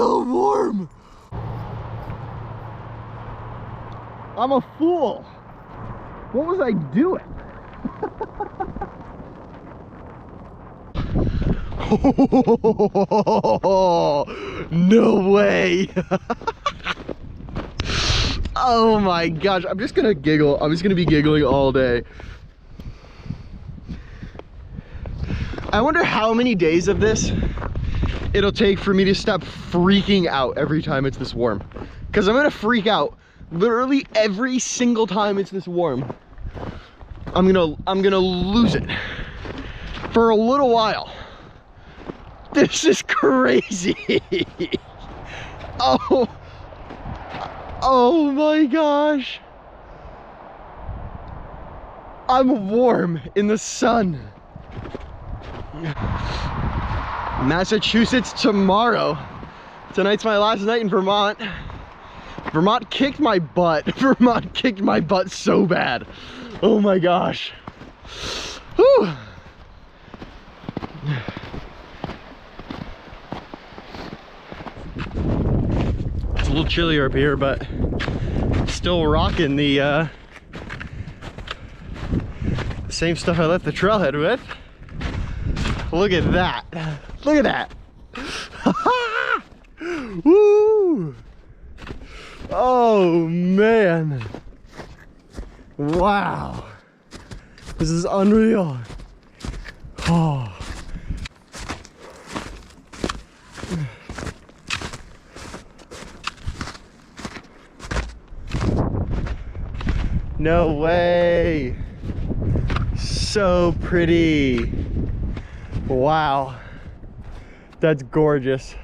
so warm. I'm a fool. What was I doing? No way. Oh my gosh, I'm just gonna giggle. I'm just gonna be giggling all day. I wonder how many days of this it'll take for me to stop freaking out every time it's this warm. Because I'm gonna freak out literally every single time it's this warm. I'm gonna lose it for a little while. This is crazy. Oh my gosh. I'm warm in the sun. Massachusetts tomorrow. Tonight's my last night in Vermont. Vermont kicked my butt. Vermont kicked my butt so bad. Oh my gosh. Whew. It's a little chillier up here, but still rocking the same stuff I left the trailhead with. Look at that. Look at that. Woo! Oh man. Wow. This is unreal. Oh. No way. So pretty. Wow. That's gorgeous.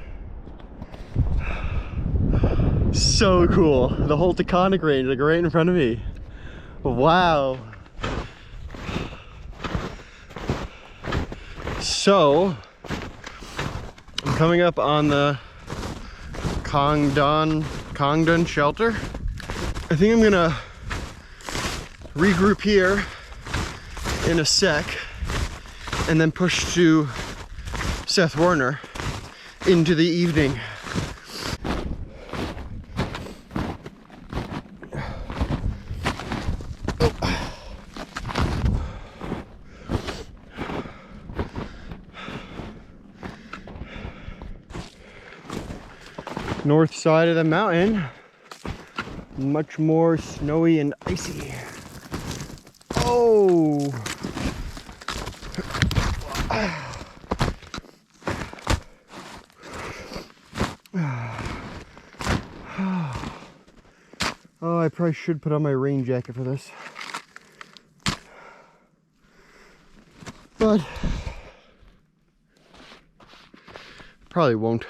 So cool. The whole Taconic range, like right in front of me. Wow. So, I'm coming up on the Congdon shelter. I think I'm gonna regroup here in a sec and then push to Seth Warner into the evening. North side of the mountain, much more snowy and icy. Oh! Oh, I probably should put on my rain jacket for this. But probably won't.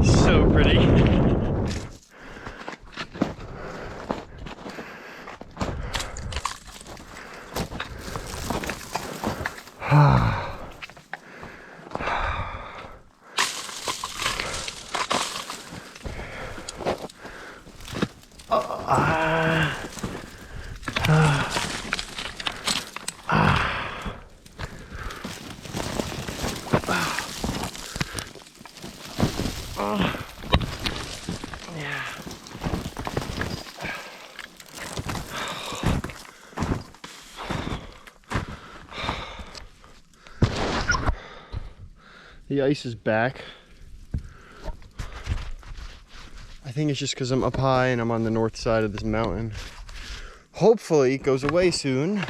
So pretty. The ice is back. I think it's just because I'm up high and I'm on the north side of this mountain. Hopefully it goes away soon.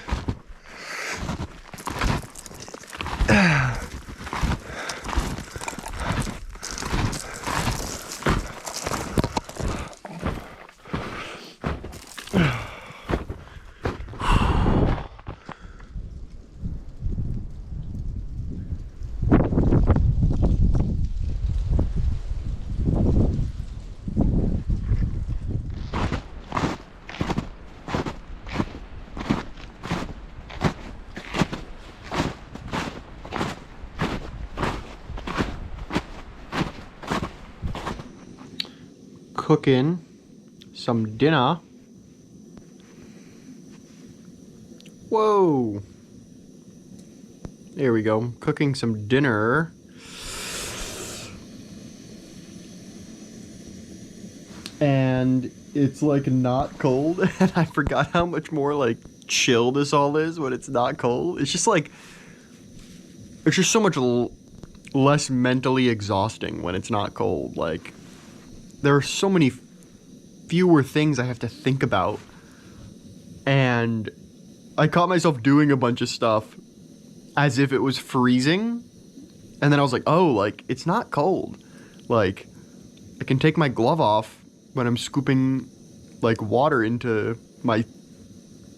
cooking some dinner. Whoa. There we go. Cooking some dinner. And it's like not cold. And I forgot how much more like chill this all is when it's not cold. It's just like, it's just so much less mentally exhausting when it's not cold. Like, there are so many fewer things I have to think about. And I caught myself doing a bunch of stuff as if it was freezing. And then I was like, oh, like, it's not cold. Like, I can take my glove off when I'm scooping, like, water into my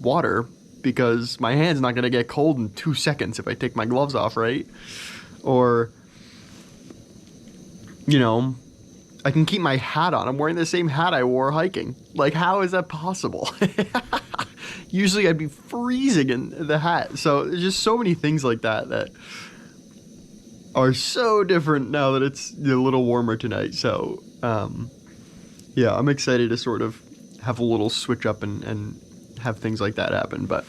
water because my hand's not going to get cold in 2 seconds if I take my gloves off, right? Or, you know, I can keep my hat on. I'm wearing the same hat I wore hiking. Like, how is that possible? Usually I'd be freezing in the hat. So there's just so many things like that that are so different now that it's a little warmer tonight. So, yeah, I'm excited to sort of have a little switch up and have things like that happen. But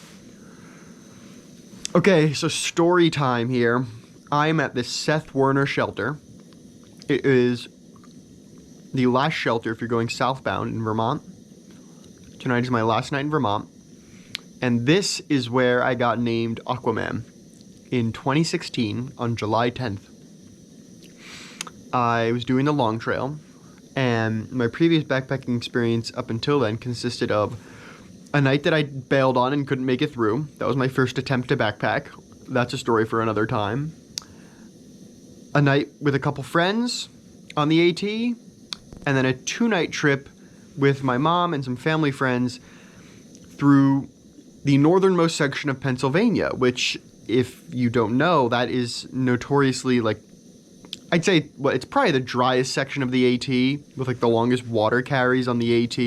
okay, so story time here. I'm at this Seth Werner shelter. It is the last shelter if you're going southbound in Vermont. Tonight is my last night in Vermont. And this is where I got named Aquaman in 2016 on July 10th. I was doing the long trail, and my previous backpacking experience up until then consisted of a night that I bailed on and couldn't make it through. That was my first attempt to backpack. That's a story for another time. A night with a couple friends on the AT, and then a 2-night trip with my mom and some family friends through the northernmost section of Pennsylvania, which, if you don't know, that is notoriously, like, I'd say, well, it's probably the driest section of the AT with, like, the longest water carries on the AT.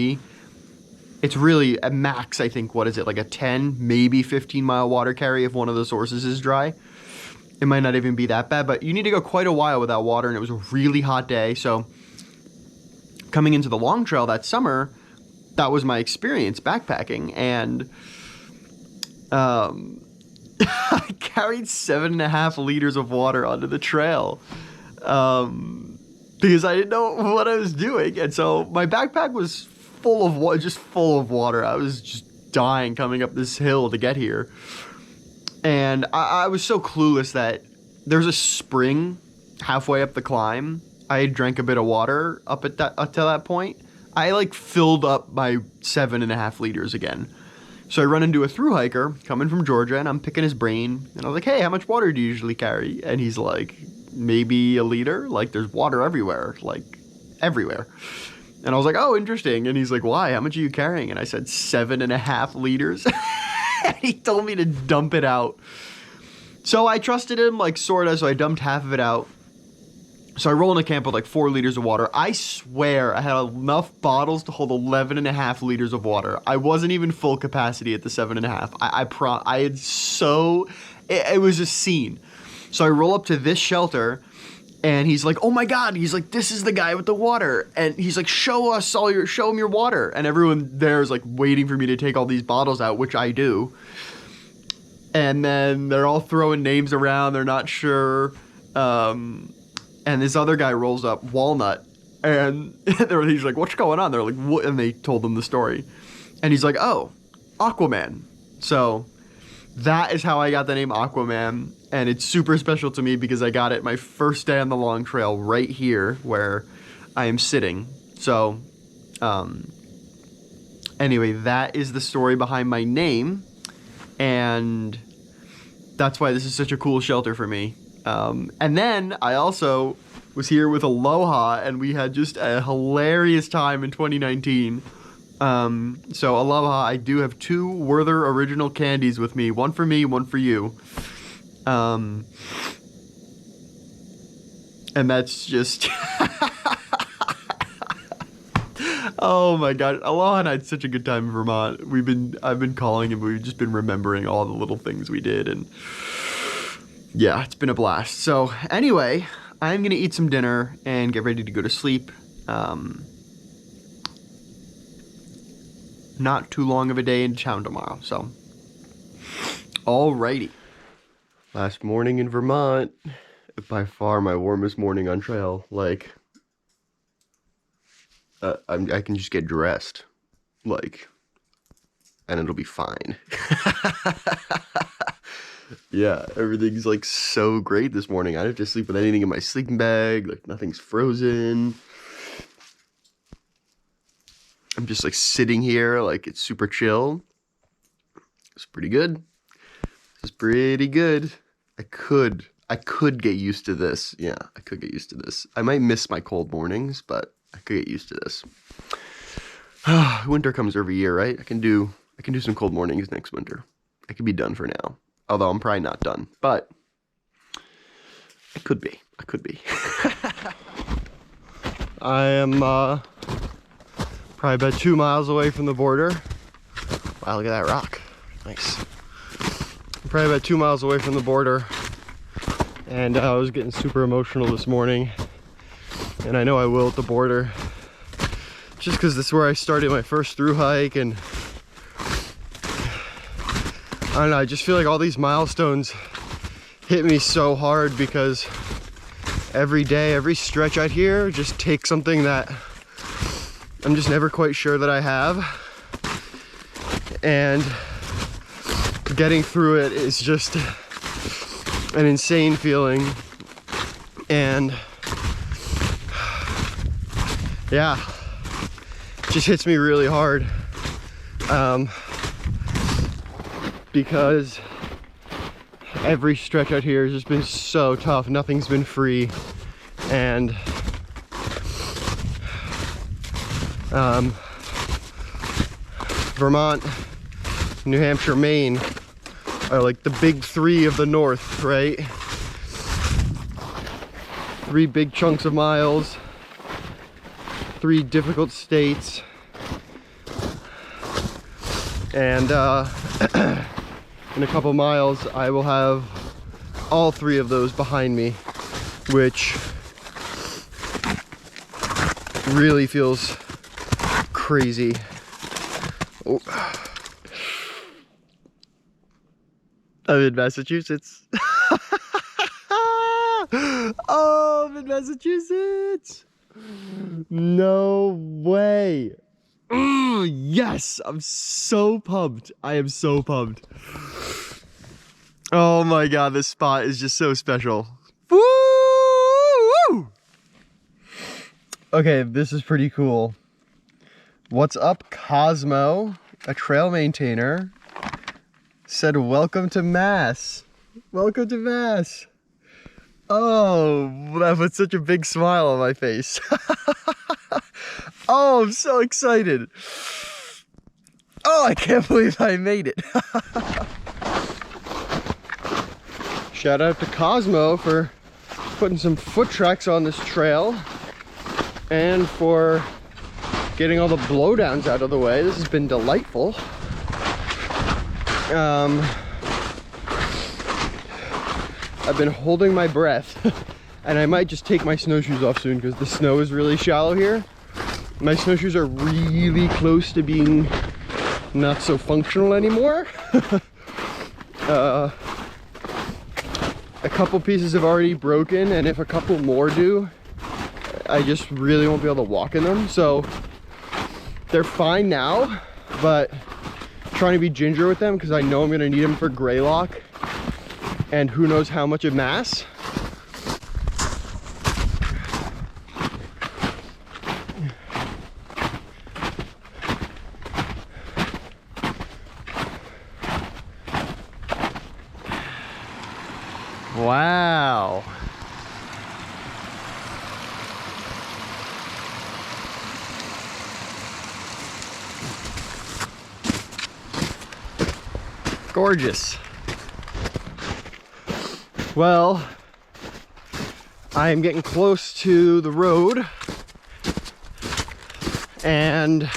It's really a max, I think, what is it, like a 10, maybe 15-mile water carry if one of the sources is dry. It might not even be that bad, but you need to go quite a while without water, and it was a really hot day. So coming into the long trail that summer, that was my experience backpacking, and I carried 7.5 liters of water onto the trail because I didn't know what I was doing. And so my backpack was full of water, just full of water. I was just dying coming up this hill to get here. And I was so clueless that there's a spring halfway up the climb. I had drank a bit of water up to that point. I like filled up my 7.5 liters again. So I run into a thru hiker coming from Georgia, and I'm picking his brain. And I was like, hey, how much water do you usually carry? And he's like, maybe a liter. Like, there's water everywhere, like everywhere. And I was like, oh, interesting. And he's like, why? How much are you carrying? And I said 7.5 liters. And he told me to dump it out. So I trusted him, like, sort of. So I dumped half of it out. So I roll into camp with like 4 liters of water. I swear I had enough bottles to hold 11.5 liters of water. I wasn't even full capacity at the 7.5. It was a scene. So I roll up to this shelter, and he's like, oh my God. He's like, this is the guy with the water. And he's like, show him your water. And everyone there is like waiting for me to take all these bottles out, which I do. And then they're all throwing names around. They're not sure. And this other guy rolls up, Walnut, and he's like, what's going on? They're like, what? And they told him the story. And he's like, oh, Aquaman. So that is how I got the name Aquaman. And it's super special to me because I got it my first day on the long trail right here where I am sitting. So anyway, that is the story behind my name. And that's why this is such a cool shelter for me. And then I also was here with Aloha, and we had just a hilarious time in 2019. So Aloha, I do have 2 Werther original candies with me. One for me, one for you. And that's just... Oh my God, Aloha and I had such a good time in Vermont. I've been calling him, we've just been remembering all the little things we did, and yeah, it's been a blast. So anyway, I'm gonna eat some dinner and get ready to go to sleep. not too long of a day in town tomorrow, so. Alrighty. Last morning in Vermont. By far my warmest morning on trail. Like, I can just get dressed. Like, and it'll be fine. Yeah, everything's like so great this morning. I don't have to sleep with anything in my sleeping bag. Like, nothing's frozen. I'm just like sitting here, like it's super chill. It's pretty good. It's pretty good. I could get used to this. Yeah, I could get used to this. I might miss my cold mornings, but I could get used to this. Winter comes every year, right? I can do some cold mornings next winter. I could be done for now. Although I'm probably not done, but I could be. I am probably about 2 miles away from the border. Wow, look at that rock. Nice. I'm probably about 2 miles away from the border. And I was getting super emotional this morning. And I know I will at the border. Just because this is where I started my first thru hike, and I don't know, I just feel like all these milestones hit me so hard because every day, every stretch out here just takes something that I'm just never quite sure that I have. And getting through it is just an insane feeling. And yeah, it just hits me really hard. Because every stretch out here has just been so tough. Nothing's been free. And Vermont, New Hampshire, Maine are like the big three of the north, right? 3 big chunks of miles, 3 difficult states. And in a couple miles, I will have all 3 of those behind me, which really feels crazy. Oh. I'm in Massachusetts. Oh, I'm in Massachusetts. No way. Oh, yes, I'm so pumped. I am so pumped. Oh my god, this spot is just so special. Woo! Okay, this is pretty cool. What's up, Cosmo, a trail maintainer, said welcome to Mass. Welcome to Mass. Oh, that put such a big smile on my face. Oh, I'm so excited. Oh, I can't believe I made it. Shout out to Cosmo for putting some foot tracks on this trail and for getting all the blowdowns out of the way. This has been delightful. I've been holding my breath and I might just take my snowshoes off soon because the snow is really shallow here. My snowshoes are really close to being not so functional anymore. A couple pieces have already broken, and if a couple more do, I just really won't be able to walk in them. So they're fine now, but I'm trying to be ginger with them because I know I'm gonna need them for Greylock and who knows how much of Mass. Wow. Gorgeous. Well, I am getting close to the road and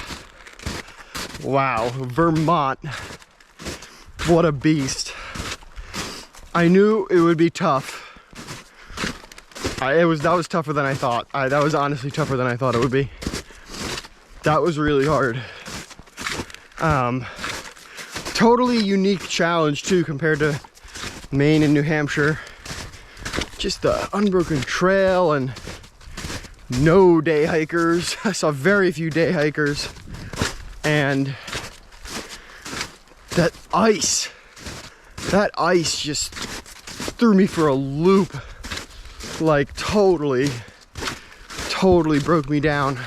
wow, Vermont, what a beast. I knew it would be tough. That was tougher than I thought. That was honestly tougher than I thought it would be. That was really hard. Totally unique challenge too compared to Maine and New Hampshire. Just the unbroken trail and no day hikers. I saw very few day hikers. And that ice just threw me for a loop. Like totally broke me down.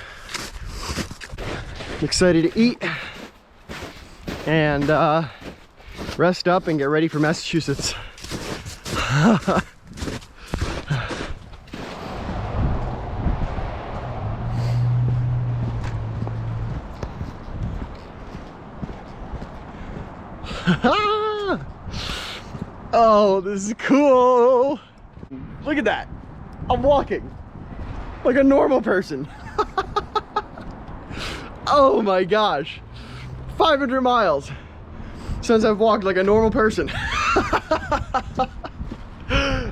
I'm excited to eat and rest up and get ready for Massachusetts. Oh, this is cool. Look at that. I'm walking like a normal person. Oh my gosh. 500 miles since I've walked like a normal person.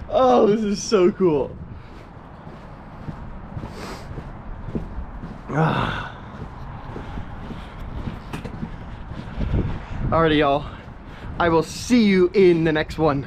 Oh, this is so cool. Alrighty, y'all. I will see you in the next one.